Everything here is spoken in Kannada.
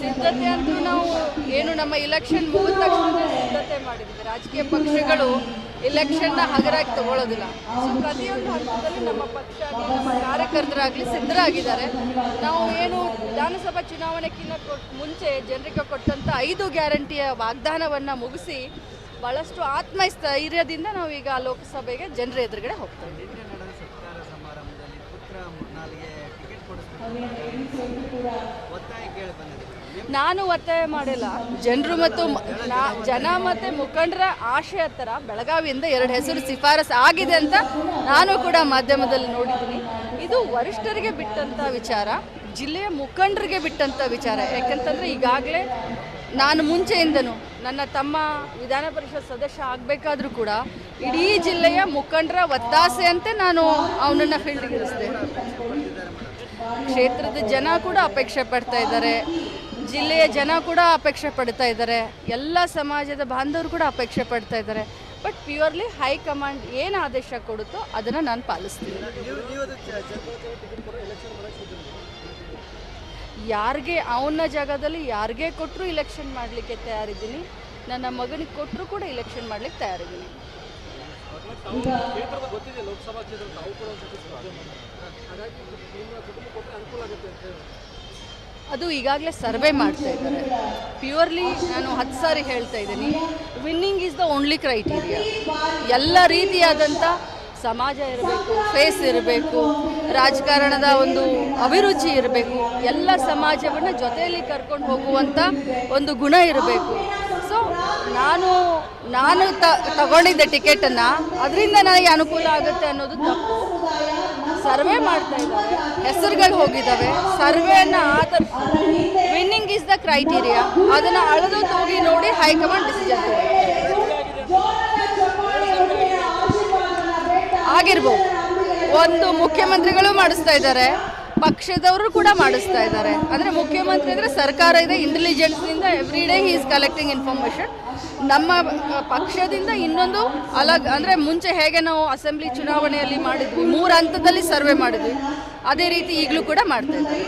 ಸಿದ್ಧತೆ ಅಂತೂ ನಾವು ಏನು ನಮ್ಮ ಇಲೆಕ್ಷನ್ ಮುಗಿದ ತಕ್ಷಣ ಸಿದ್ಧತೆ ಮಾಡಿದ್ವಿ. ರಾಜಕೀಯ ಪಕ್ಷಗಳು ಇಲೆಕ್ಷನ್ನ ಹಗರಾಗಿ ತಗೊಳ್ಳೋದಿಲ್ಲ. ಸೊ ಪ್ರತಿಯೊಂದು ಹಂತದಲ್ಲಿ ನಮ್ಮ ಪಕ್ಷ ಆಗಲಿ ನಮ್ಮ ಕಾರ್ಯಕರ್ತರಾಗಲಿ ಸಿದ್ಧರಾಗಿದ್ದಾರೆ. ನಾವು ಏನು ವಿಧಾನಸಭಾ ಚುನಾವಣೆಗಿಂತ ಮುಂಚೆ ಜನರಿಗೆ ಕೊಟ್ಟಂಥ 5 ಗ್ಯಾರಂಟಿಯ ವಾಗ್ದಾನವನ್ನು ಮುಗಿಸಿ ಭಾಳಷ್ಟು ಆತ್ಮಸ್ಥೈರ್ಯದಿಂದ ನಾವೀಗ ಲೋಕಸಭೆಗೆ ಜನರ ಎದುರುಗಡೆ ಹೋಗ್ತಾ ಇದ್ದೀವಿ. ನಾನು ಒತ್ತಾಯ ಮಾಡಿಲ್ಲ. ಜನರು ಮತ್ತು ಜನ ಮತ್ತು ಮುಖಂಡರ ಆಶಯ ಥರ ಬೆಳಗಾವಿಯಿಂದ 2 ಹೆಸರು ಶಿಫಾರಸು ಆಗಿದೆ ಅಂತ ನಾನು ಕೂಡ ಮಾಧ್ಯಮದಲ್ಲಿ ನೋಡಿದ್ದೀನಿ. ಇದು ವರಿಷ್ಠರಿಗೆ ಬಿಟ್ಟಂಥ ವಿಚಾರ, ಜಿಲ್ಲೆಯ ಮುಖಂಡರಿಗೆ ಬಿಟ್ಟಂಥ ವಿಚಾರ. ಯಾಕಂತಂದರೆ ಈಗಾಗಲೇ ನಾನು ಮುಂಚೆಯಿಂದನೂ ನನ್ನ ತಮ್ಮ ವಿಧಾನ ಪರಿಷತ್ ಸದಸ್ಯ ಆಗಬೇಕಾದ್ರೂ ಕೂಡ ಇಡೀ ಜಿಲ್ಲೆಯ ಮುಖಂಡರ ಒತ್ತಾಸೆಯಂತೆ ನಾನು ಅವನನ್ನು ಫೀಲ್ಡ್ಗೆ ಇರಿಸಿದೆ. ಕ್ಷೇತ್ರದ ಜನ ಕೂಡ ಅಪೇಕ್ಷೆ ಪಡ್ತಾ ಇದ್ದಾರೆ, ಜಿಲ್ಲೆಯ ಜನ ಕೂಡ ಅಪೇಕ್ಷೆ ಪಡ್ತಾ ಇದ್ದಾರೆ, ಎಲ್ಲ ಸಮಾಜದ ಬಾಂಧವರು ಕೂಡ ಅಪೇಕ್ಷೆ ಪಡ್ತಾ ಇದ್ದಾರೆ. ಬಟ್ ಪ್ಯೂರ್ಲಿ ಹೈಕಮಾಂಡ್ ಏನು ಆದೇಶ ಕೊಡುತ್ತೋ ಅದನ್ನು ನಾನು ಪಾಲಿಸ್ತೀನಿ. ಯಾರಿಗೆ ಅವನ ಜಾಗದಲ್ಲಿ ಯಾರಿಗೆ ಕೊಟ್ಟರು ಇಲೆಕ್ಷನ್ ಮಾಡಲಿಕ್ಕೆ ತಯಾರಿದ್ದೀನಿ. ನನ್ನ ಮಗನಿಗೆ ಕೊಟ್ಟರು ಕೂಡ ಇಲೆಕ್ಷನ್ ಮಾಡಲಿಕ್ಕೆ ತಯಾರಿದ್ದೀನಿ. ಅದು ಈಗಾಗಲೇ ಸರ್ವೆ ಮಾಡ್ತಾ ಇದ್ದಾರೆ. ಪ್ಯೂರ್ಲಿ ನಾನು 10 ಸಾರಿ ಹೇಳ್ತಾ ಇದ್ದೀನಿ, winning is the only criteria. ಎಲ್ಲ ರೀತಿಯಾದಂಥ ಸಮಾಜ ಇರಬೇಕು, ಫೇಸ್ ಇರಬೇಕು, ರಾಜಕಾರಣದ ಒಂದು ಅಭಿರುಚಿ ಇರಬೇಕು, ಎಲ್ಲ ಸಮಾಜವನ್ನು ಜೊತೆಯಲ್ಲಿ ಕರ್ಕೊಂಡು ಹೋಗುವಂಥ ಒಂದು ಗುಣ ಇರಬೇಕು. ಸೊ ನಾನು ತಗೊಂಡಿದ್ದ ಟಿಕೆಟನ್ನು ಅದರಿಂದ ನನಗೆ ಅನುಕೂಲ ಆಗುತ್ತೆ ಅನ್ನೋದು ತಪ್ಪು. ಸರ್ವೆ ಮಾಡ್ತಾ ಇದ್ದಾರೆ, ಹೆಸರುಗಳು ಹೋಗಿದ್ದಾವೆ, ಸರ್ವೆಯನ್ನು ಆಧರಿಸಿ ವಿನ್ನಿಂಗ್ ಈಸ್ ದ ಕ್ರೈಟೀರಿಯಾ. ಅದನ್ನು ಅಳೆದು ತೂಗಿ ನೋಡಿ ಹೈಕಮಾಂಡ್ ಡಿಸಿಷನ್ ಆಗಿರ್ಬೋದು. ಒಂದು ಮುಖ್ಯಮಂತ್ರಿಗಳು ಮಾಡಿಸ್ತಾ ಇದ್ದಾರೆ, ಪಕ್ಷದವರು ಕೂಡ ಮಾಡಿಸ್ತಾ ಇದ್ದಾರೆ. ಅಂದರೆ ಮುಖ್ಯಮಂತ್ರಿ ಅಂದರೆ ಸರ್ಕಾರ ಇದೆ, ಇಂಟೆಲಿಜೆನ್ಸ್ನಿಂದ every day he is collecting information. ನಮ್ಮ ಪಕ್ಷದಿಂದ ಇನ್ನೊಂದು ಅಲಗ್ ಅಂದರೆ ಮುಂಚೆ ಹೇಗೆ ನಾವು ಅಸೆಂಬ್ಲಿ ಚುನಾವಣೆಯಲ್ಲಿ ಮಾಡಿದ್ವಿ, 3 ಹಂತದಲ್ಲಿ ಸರ್ವೆ ಮಾಡಿದ್ವಿ, ಅದೇ ರೀತಿ ಈಗಲೂ ಕೂಡ ಮಾಡ್ತಾ ಇದ್ದೀವಿ.